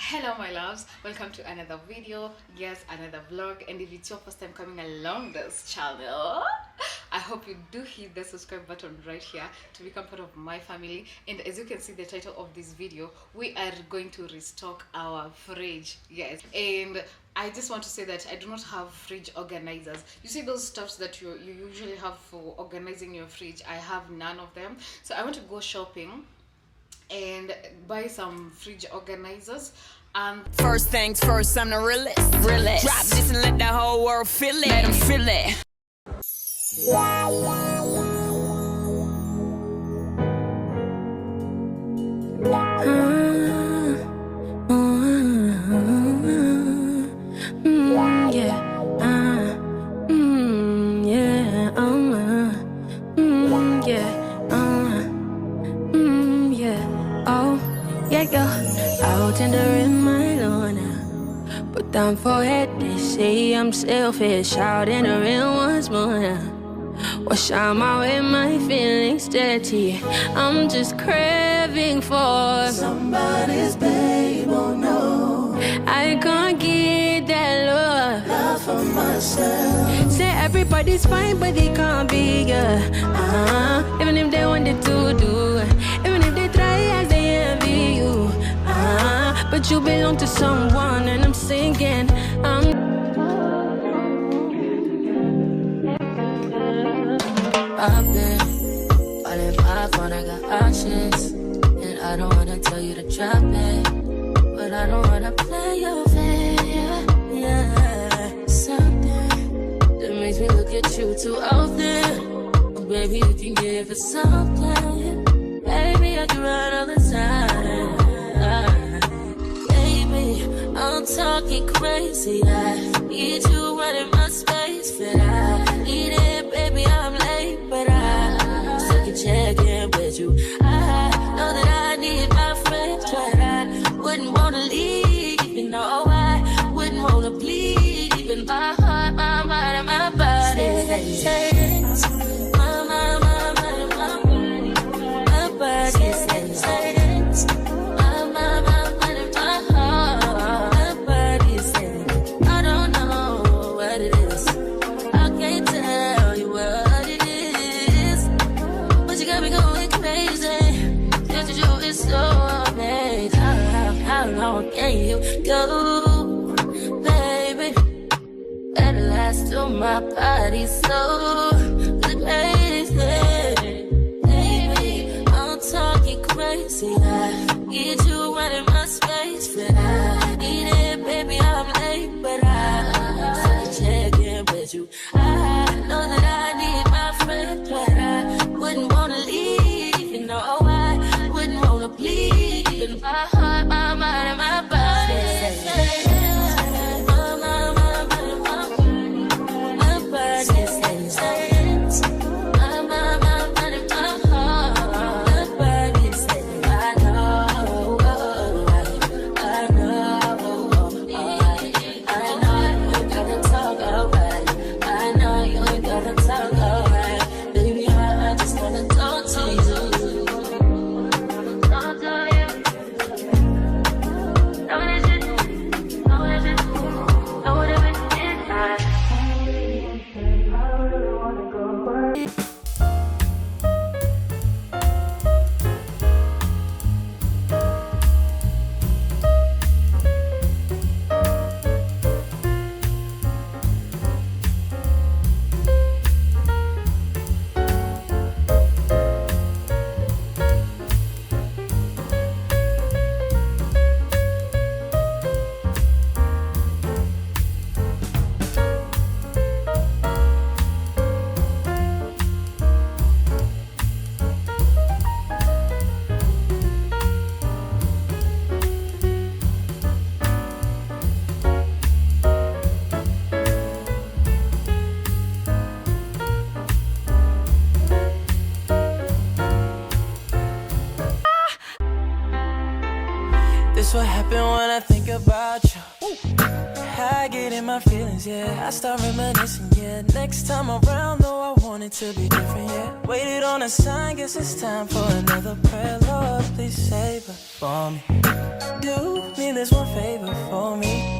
Hello my loves, welcome to another video, yes, another vlog. And if it's your first time coming along this channel, I hope you do hit the subscribe button right here to become part of my family. And as you can see the title of this video, we are going to restock our fridge, yes. And I just want to say that I do not have fridge organizers. You see those stuffs that you usually have for organizing your fridge? I have none of them, so I want to go shopping and buy some fridge organizers. And first things first, I'm the realest. Drop this and let the whole world feel it. Let them feel it. Out in the rim, I know now. But down forehead, they say I'm selfish. Out in the rim once more now. Wash out my way, my feelings dirty. I'm just craving for somebody's babe, oh no. I can't get that love for myself. Say everybody's fine, but they can't be, yeah. Even if they wanted to do, even if they try as they envy you. But you belong to someone, and I'm singing. I've been falling my phone, I got options, and I don't wanna tell you to drop it, but I don't wanna play your fair. Yeah, something that makes me look at you too often. Oh, baby, you can give it something. Baby, I can run all the time. I'm talking crazy. I need you running my space, but I need it, baby. I'm late, but I still can check in with you. I know that I need my friends, but I wouldn't wanna leave. You know, I wouldn't wanna bleed. Even my heart, my mind, and my body. My mind, my body says. How long can you go, baby? Better last till my body's so crazy. Baby, I'm talking crazy. I need you running my space, but I need it, baby. I'm late, but I still check in with you. I know that I need my friend, but I wouldn't wanna leave. You know, I wouldn't wanna bleed. Even my heart, my mind, and my body. when I think about you, I get in my feelings, yeah. I start reminiscing, yeah. Next time around, though, I want it to be different, yeah. Waited on a sign, guess it's time for another prayer. Lord, please save her for me. Do me this one favor for me.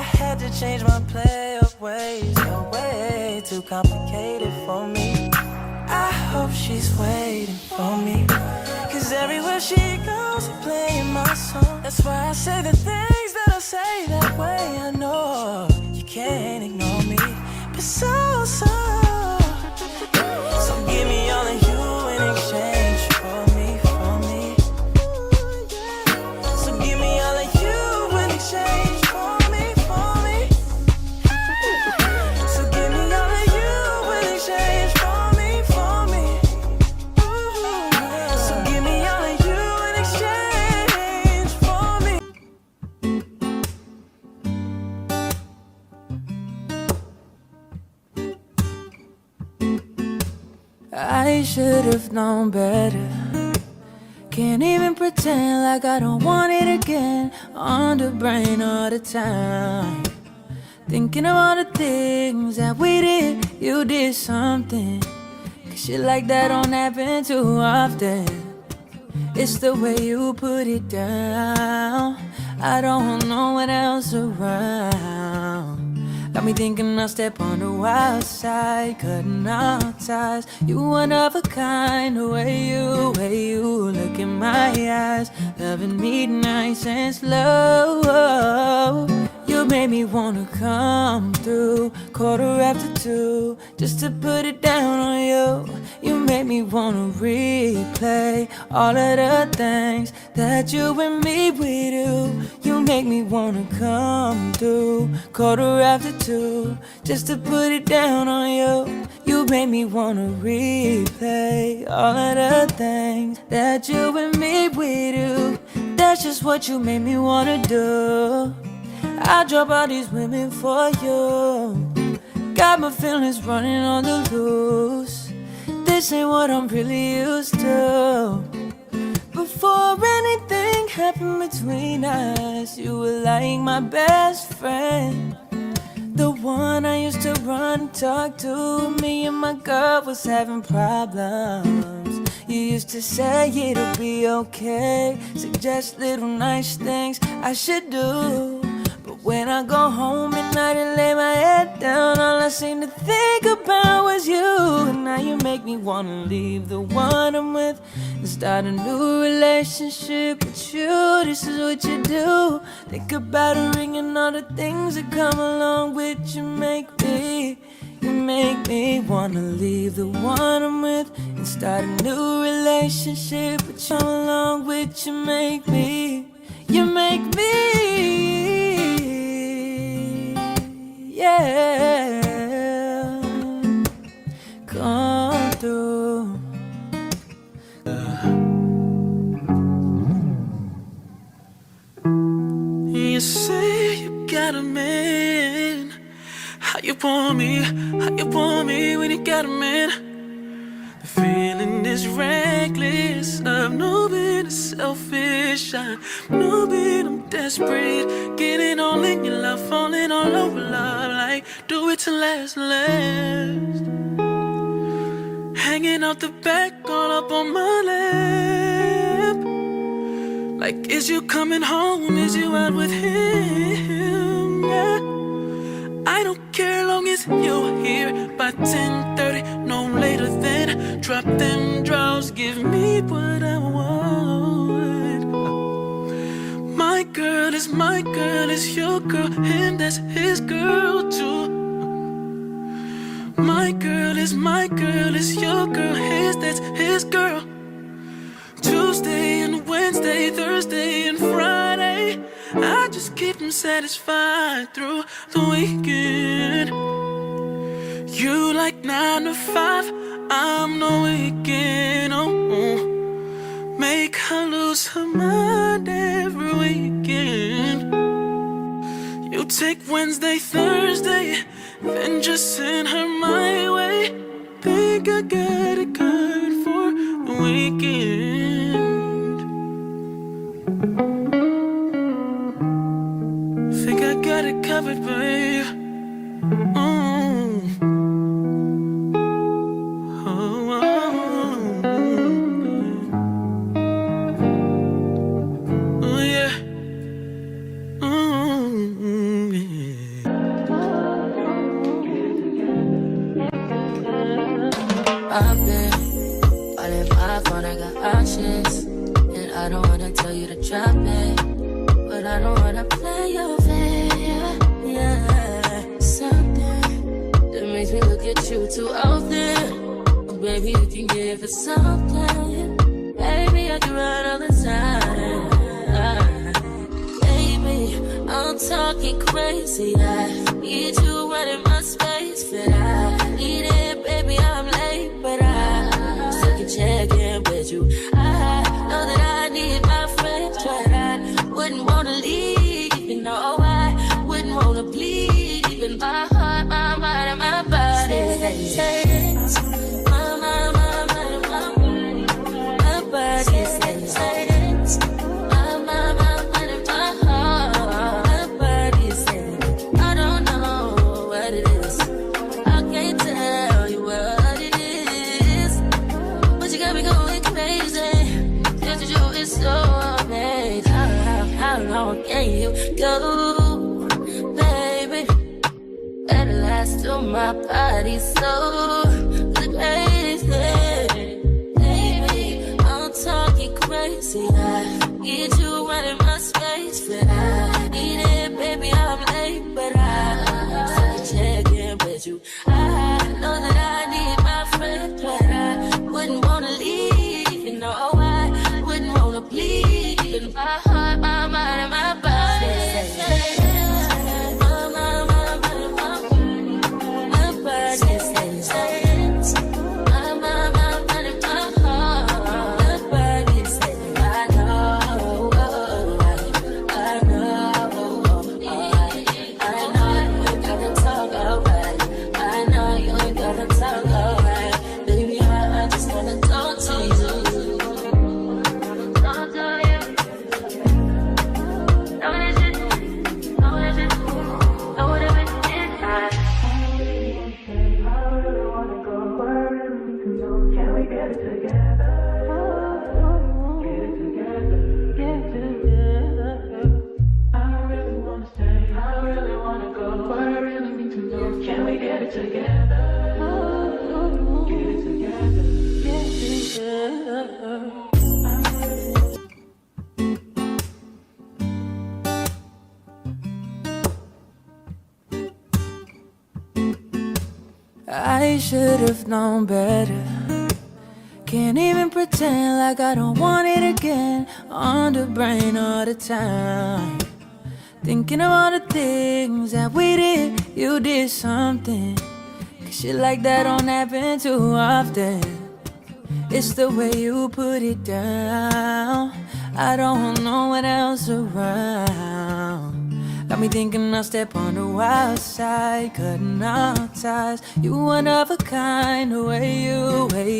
I had to change my play of ways. They're way too complicated for me. I hope she's waiting for me. Cause everywhere she goes, I'm playing my song. That's why I say the things that I say that way. I know you can't ignore me. But so give me all of you in exchange for me. So give me all of you in exchange for me. So give me all of you in exchange for me. So give me all of you in exchange for me. I should have known better. Can't even pretend like I don't want it again. On the brain all the time, thinking of all the things that we did. You did something, cause shit like that don't happen too often. It's the way you put it down. I don't know what else around. Got me thinking I'll step on the wild side, cutting out ties. You one of a kind, the way you look in my eyes, loving me nice and slow. You made me wanna come through 2:15, just to put it down on you. You made me wanna replay all of the things that you and me we do. You make me wanna come through 2:15, just to put it down on you. You made me wanna replay all of the things that you and me we do. That's just what you made me wanna do. I drop all these women for you. Got my feelings running on the loose. This ain't what I'm really used to. Before anything happened between us, you were like my best friend, the one I used to run and talk to. Me and my girl was having problems. You used to say it'll be okay, suggest little nice things I should do. But when I go home at night and lay my head down, all I seem to think about was you. And now you make me wanna leave the one I'm with and start a new relationship with you. This is what you do. Think about a ring and all the things that come along with you. You make me wanna leave the one I'm with and start a new relationship with you. Come along with you, you make me, yeah, come through. You say you got a man. How you want me when you got a man? The feeling is reckless. I've no been selfish. I know been I'm desperate. Getting all in your love, falling all over love. Like do it till last. Hanging out the back, all up on my lap. Like is you coming home? Is you out with him? Yeah. I don't care long as you're here by 10:30, no later than. Drop them draws, give me what I want. My girl is your girl, and that's his girl too. My girl is your girl, that's his girl. Tuesday and Wednesday, Thursday and Friday, I just keep them satisfied through the weekend. You like 9 to 5, I'm no weekend. Oh, make her lose her mind every weekend. You take Wednesday, Thursday, then just send her my way. Think I got it good for the weekend. got it covered, babe. I've been all in my phone, I got options. And I don't wanna tell you to drop it, but I don't wanna play your fair. Yeah, something that makes me look at you too often. Oh, baby, you can give it something. Baby, I can run all the time. Baby, I'm talking crazy. I need you right in my space, but I need it, baby. I'm late, but I still can check in with you. I know that I need my friends, but I wouldn't wanna leave. You know, I wouldn't wanna bleed. Even my heart, my mind, and my body. My mind, and my body. My body says my mind, and my heart. My body says I don't know what it is. I can't tell you what it is, but you got me going crazy. Just you is so amazing. How long can you go, baby? At last, till my body so crazy. Baby, I'm talking crazy. I need you right in my space, but I need it, baby. I'm late, but I still check in with you. I know that I need my friend, but I wouldn't wanna leave. You know, I wouldn't wanna bleed. Even my heart, my mind, and my body. My body says I should have known better. Can't even pretend like I don't want it again. On the brain all the time, thinking of all the things that we did. You did something, 'cause shit like that don't happen too often. It's the way you put it down. I don't know what else around. Got me thinking I'll step on the wild side, cutting out ties. You one of a kind, the way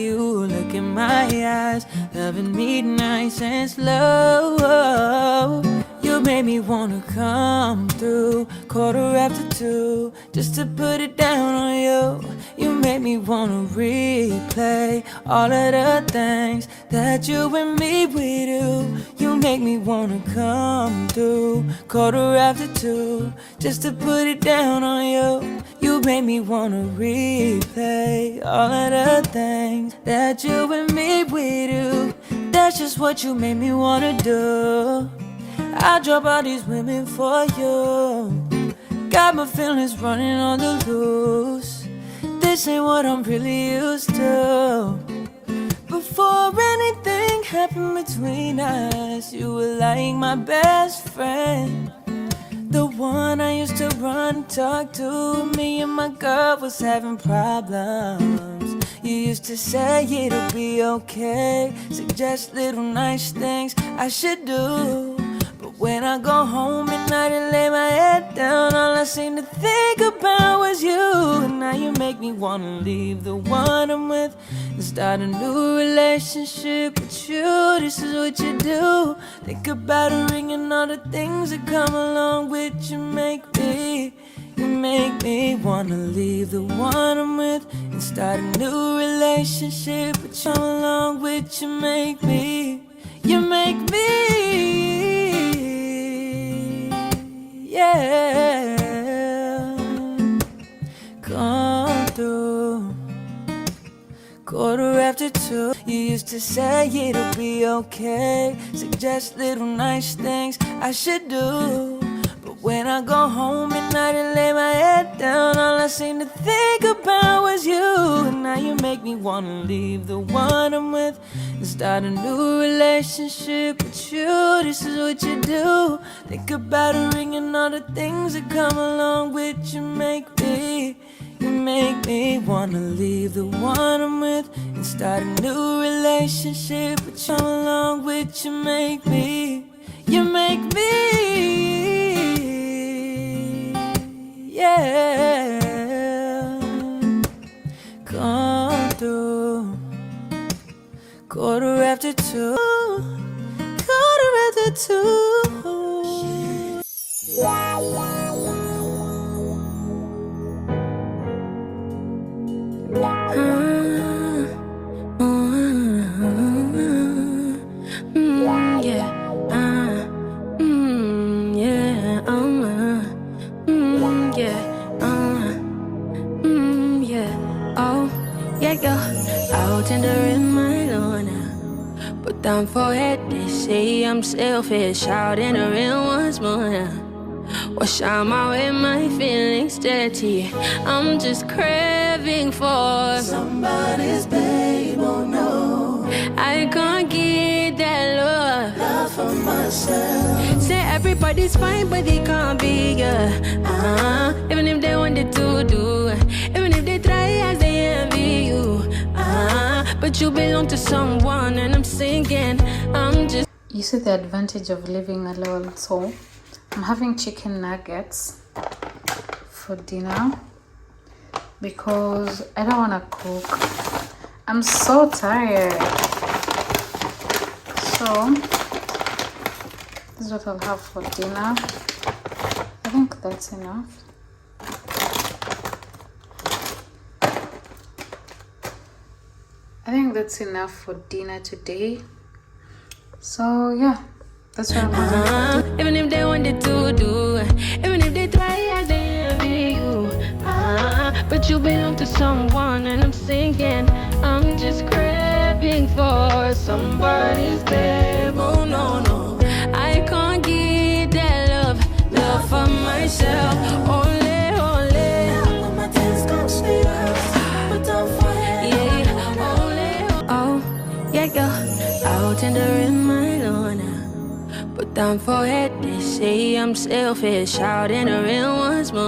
you look in my eyes, loving me nice and slow. You made me wanna come through, 2:15, just to put it down on you. You made me wanna replay all of the things that you and me we do. You make me wanna come through, 2:15, just to put it down on you. You made me wanna replay all of the things that you and me we do. That's just what you made me wanna do. I drop all these women for you. Got my feelings running on the loose. This ain't what I'm really used to. Before anything happened between us, you were like my best friend, the one I used to run and talk to. Me and my girl was having problems. You used to say it'll be okay, suggest little nice things I should do. When I go home at night and lay my head down, all I seem to think about was you. And now you make me wanna leave the one I'm with and start a new relationship with you. This is what you do. Think about a ring and all the things that come along with you. Make me make me wanna leave the one I'm with and start a new relationship. But you along with you make me, yeah. Come through. 2:15. You used to say it'll be okay, suggest little nice things I should do. But when I go home at night and lay my head down, all I seem to think about was you. And now you make me wanna leave the one I'm with and start a new relationship with you. This is what you do. Think about a ring and all the things that come along with you. You make me wanna leave the one I'm with and start a new relationship. But you along with you make me, yeah. Come through. 2:15. 2:15. Out in the rim, I know now. But I'm forehead, they say I'm selfish. Out in the rim once more now. Wash out my way, my feelings dirty. I'm just craving for somebody's babe, oh no. I can't get that love for myself. Say everybody's fine, but they can't be, yeah. Even if they wanted to do, even if they try as they envy you. But you belong to someone, and I'm singing. I'm just. You see the advantage of living alone. So I'm having chicken nuggets for dinner because I don't want to cook. I'm so tired. So this is what I'll have for dinner. I think that's enough. I think that's enough for dinner today. So yeah, that's what I'm gonna do. Even if they wanted to do, even if they try as they envy you. But you belong to someone, and I'm singing. I'm just craving for somebody's babe. Oh no, no, I can't get that love for myself. Only. My tears come serious, but don't fight. Yeah, only. Oh, yeah. Out in the rim, I know now. But I'm forehead, they say I'm selfish. Out in the rim once more.